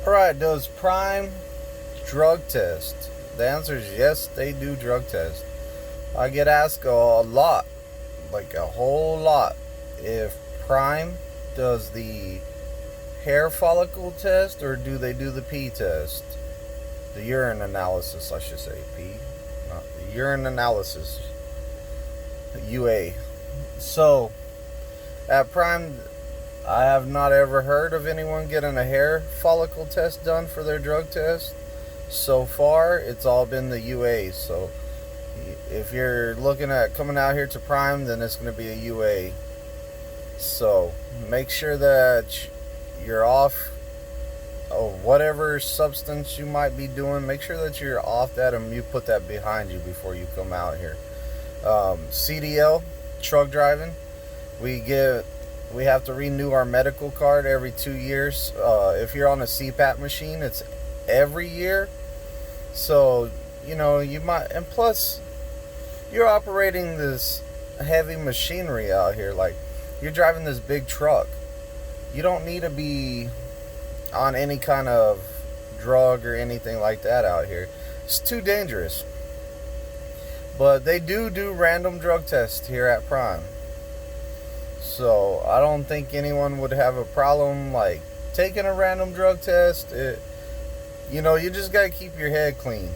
Alright, does Prime drug test? The answer is yes, they do drug test. I get asked a lot, like a whole lot, if Prime does the hair follicle test or do they do the pee test? The urine analysis, I should say. Pee? Not the urine analysis. UA. So, at Prime, I have not ever heard of anyone getting a hair follicle test done for their drug test. So far, it's all been the UA. So, if you're looking at coming out here to Prime, then it's going to be a UA. So, make sure that you're off of whatever substance you might be doing. Make sure that you're off that and you put that behind you before you come out here. CDL, truck driving, we have to renew our medical card every 2 years. If you're on a CPAP machine, it's every year. So, you might, and plus, you're operating this heavy machinery out here. Like, you're driving this big truck. You don't need to be on any kind of drug or anything like that out here. It's too dangerous. But they do random drug tests here at Prime. So I don't think anyone would have a problem like taking a random drug test. You just got to keep your head clean.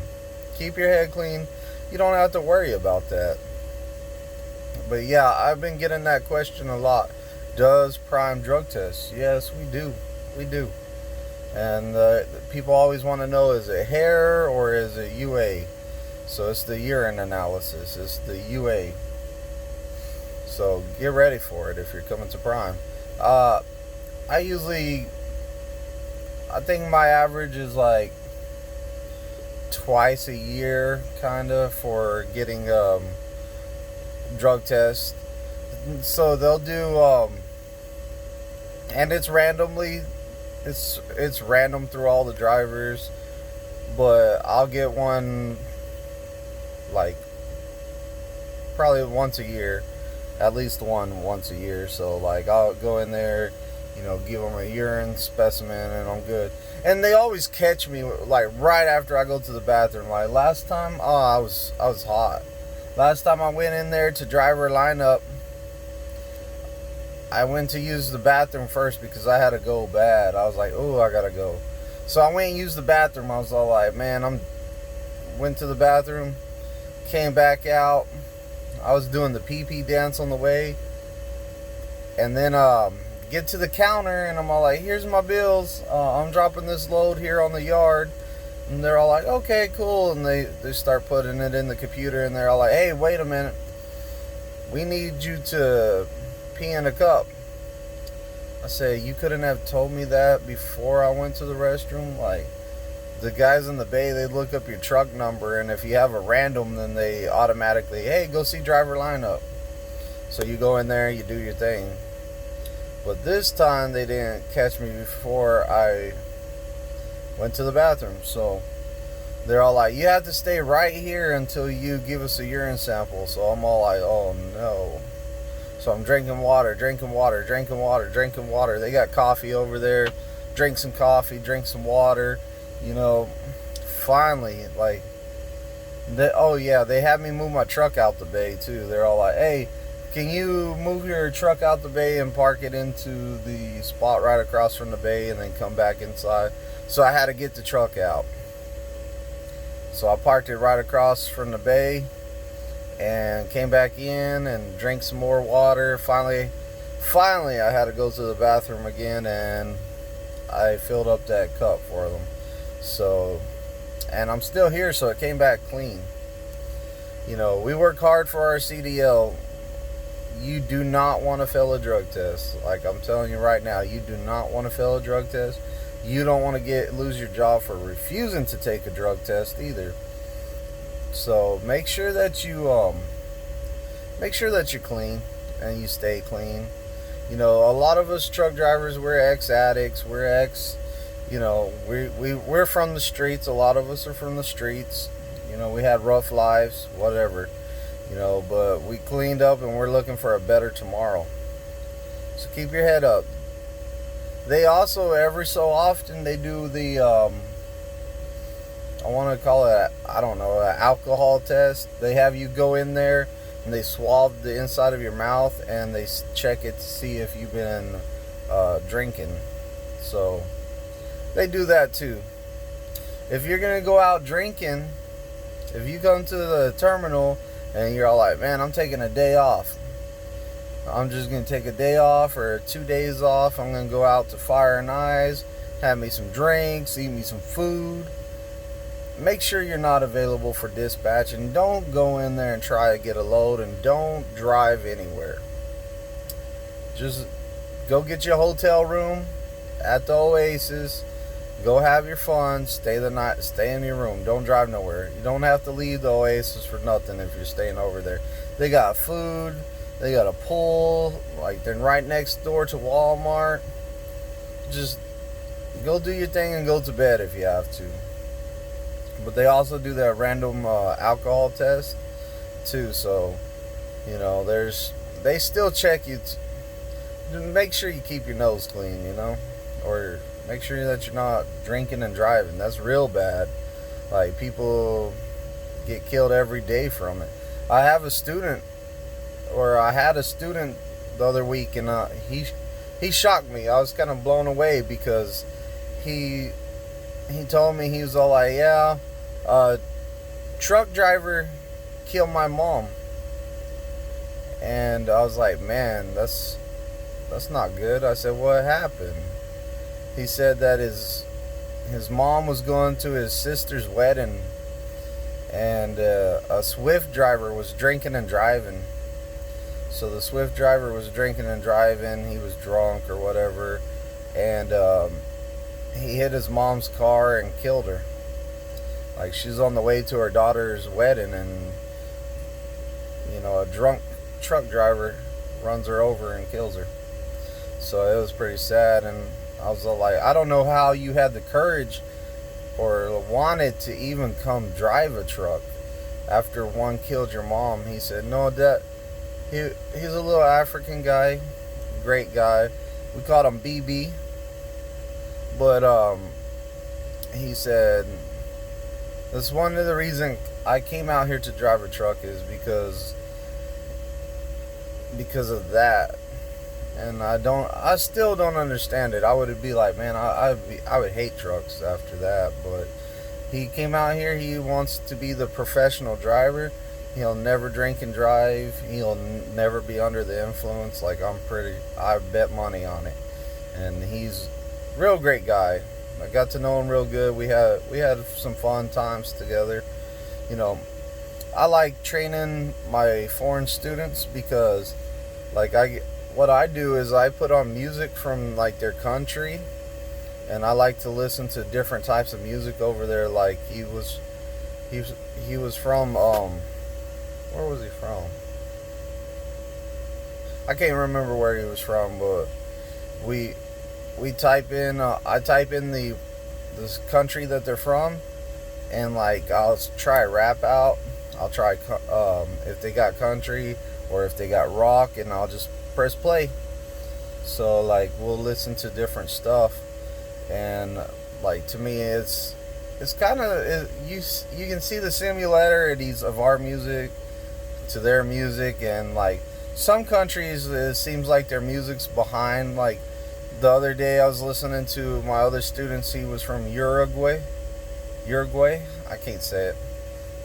Keep your head clean. You don't have to worry about that. But yeah, I've been getting that question a lot. Does Prime drug test? Yes, we do. We do. And people always want to know, is it hair or is it UA? So it's the urine analysis. It's the UA. So get ready for it if you're coming to Prime. I think my average is like twice a year, kind of, for getting drug tests. So they'll do, and it's randomly, it's random through all the drivers, but I'll get one like probably once a year, at least once a year. So like I'll go in there, give them a urine specimen and I'm good. And they always catch me like right after I go to the bathroom. Like last time, I was hot. Last time I went in there to driver lineup, I went to use the bathroom first because I had to go bad. I was like, oh, I gotta go. So I went and used the bathroom. I was all like, man, went to the bathroom, came back out. I was doing the pee-pee dance on the way. And then get to the counter and I'm all like, here's my bills. I'm dropping this load here on the yard. And they're all like, okay, cool. And they start putting it in the computer and they're all like, hey, wait a minute. We need you to pee in a cup. I say, you couldn't have told me that before I went to the restroom? Like, the guys in the bay, they look up your truck number, and if you have a random, then they automatically, hey, go see driver lineup. So you go in there, you do your thing. But this time, they didn't catch me before I went to the bathroom. So they're all like, you have to stay right here until you give us a urine sample. So I'm all like, oh no. So I'm drinking water. They got coffee over there. Drink some coffee, drink some water. Finally, like, they had me move my truck out the bay too. They're all like, hey, can you move your truck out the bay and park it into the spot right across from the bay and then come back inside? So I had to get the truck out. So I parked it right across from the bay and came back in and drank some more water. Finally, I had to go to the bathroom again and I filled up that cup for them. So, and I'm still here, so it came back clean. We work hard for our CDL. You do not want to fail a drug test. Like I'm telling you right now, you do not want to fail a drug test. You don't want to lose your job for refusing to take a drug test either. So make sure that you're clean and you stay clean. A lot of us truck drivers, we're ex-addicts, we're from the streets. A lot of us are from the streets. We had rough lives, whatever. But we cleaned up and we're looking for a better tomorrow. So keep your head up. They also, every so often, they do the, I want to call it, I don't know, an alcohol test. They have you go in there and they swab the inside of your mouth and they check it to see if you've been drinking. So they do that too. If you're going to go out drinking, if you come to the terminal and you're all like, man, I'm taking a day off. I'm just going to take a day off or 2 days off. I'm going to go out to Fire and Ice, have me some drinks, eat me some food. Make sure you're not available for dispatch, and don't go in there and try to get a load, and don't drive anywhere. Just go get your hotel room at the Oasis. Go have your fun. Stay the night. Stay in your room. Don't drive nowhere. You don't have to leave the Oasis for nothing if you're staying over there. They got food. They got a pool. Like, they're right next door to Walmart. Just go do your thing and go to bed if you have to. But they also do that random alcohol test too. So, you know, they still check you. Make sure you keep your nose clean, you know, or make sure that you're not drinking and driving. That's real bad. Like, people get killed every day from it. I had a student the other week, and he shocked me. I was kind of blown away because he told me, he was all like, yeah, truck driver killed my mom. And I was like, man, that's not good. I said, what happened? He said that his mom was going to his sister's wedding, and a Swift driver was drinking and driving. So the Swift driver was drinking and driving. He was drunk or whatever, and he hit his mom's car and killed her. Like, she's on the way to her daughter's wedding, and, you know, a drunk truck driver runs her over and kills her. So it was pretty sad, and I was like, I don't know how you had the courage or wanted to even come drive a truck after one killed your mom. He said, no, that he's a little African guy, great guy. We called him BB. But he said, that's one of the reasons I came out here to drive a truck is because of that. And I still don't understand it. I would be like, man, I would hate trucks after that. But he came out here. He wants to be the professional driver. He'll never drink and drive. He'll never be under the influence. Like, I bet money on it. And he's a real great guy. I got to know him real good. We had some fun times together. You know, I like training my foreign students because, like, what I do is I put on music from, like, their country, and I like to listen to different types of music over there. Like, he was from where was he from? I can't remember where he was from, but I type in this country that they're from, and, like, I'll try rap out. I'll try if they got country or if they got rock, and I'll just press play. So, like, we'll listen to different stuff, and, like, to me it's kind of, you can see the similarities of our music to their music. And, like, some countries, it seems like their music's behind. Like, the other day I was listening to my other students. He was from Uruguay, I can't say it,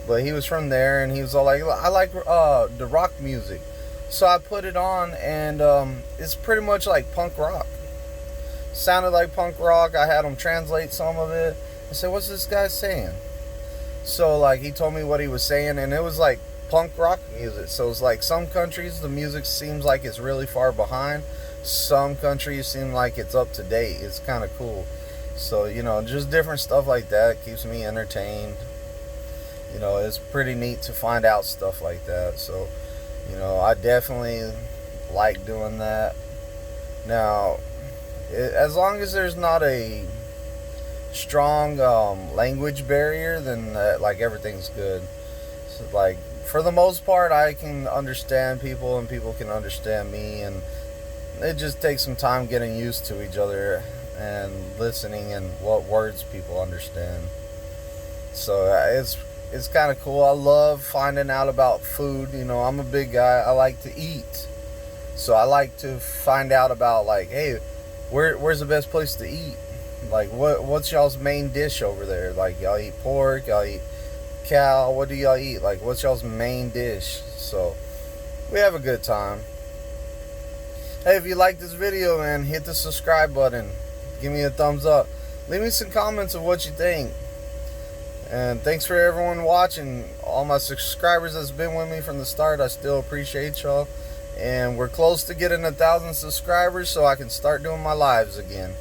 but he was from there, and he was all like, I like the rock music. So I put it on, and it's pretty much like punk rock. Sounded like punk rock. I had him translate some of it. I said, what's this guy saying? So, like, he told me what he was saying, and it was like punk rock music. So it's like, some countries the music seems like it's really far behind. Some countries seem like it's up to date. It's kind of cool. So, you know, just different stuff like that keeps me entertained. You know, it's pretty neat to find out stuff like that. So, you know, I definitely like doing that. Now, as long as there's not a strong language barrier, then like, everything's good. So, like, for the most part, I can understand people, and people can understand me, and it just takes some time getting used to each other and listening and what words people understand. So it's kind of cool. I love finding out about food. You know, I'm a big guy. I like to eat, so I like to find out about, like, hey, where's the best place to eat? Like, what's y'all's main dish over there? Like, y'all eat pork, y'all eat cow, what do y'all eat? Like, what's y'all's main dish? So we have a good time. Hey, if you like this video, man, hit the subscribe button, give me a thumbs up, leave me some comments of what you think. And thanks for everyone watching, all my subscribers that's been with me from the start. I still appreciate y'all. And we're close to getting 1,000 subscribers so I can start doing my lives again.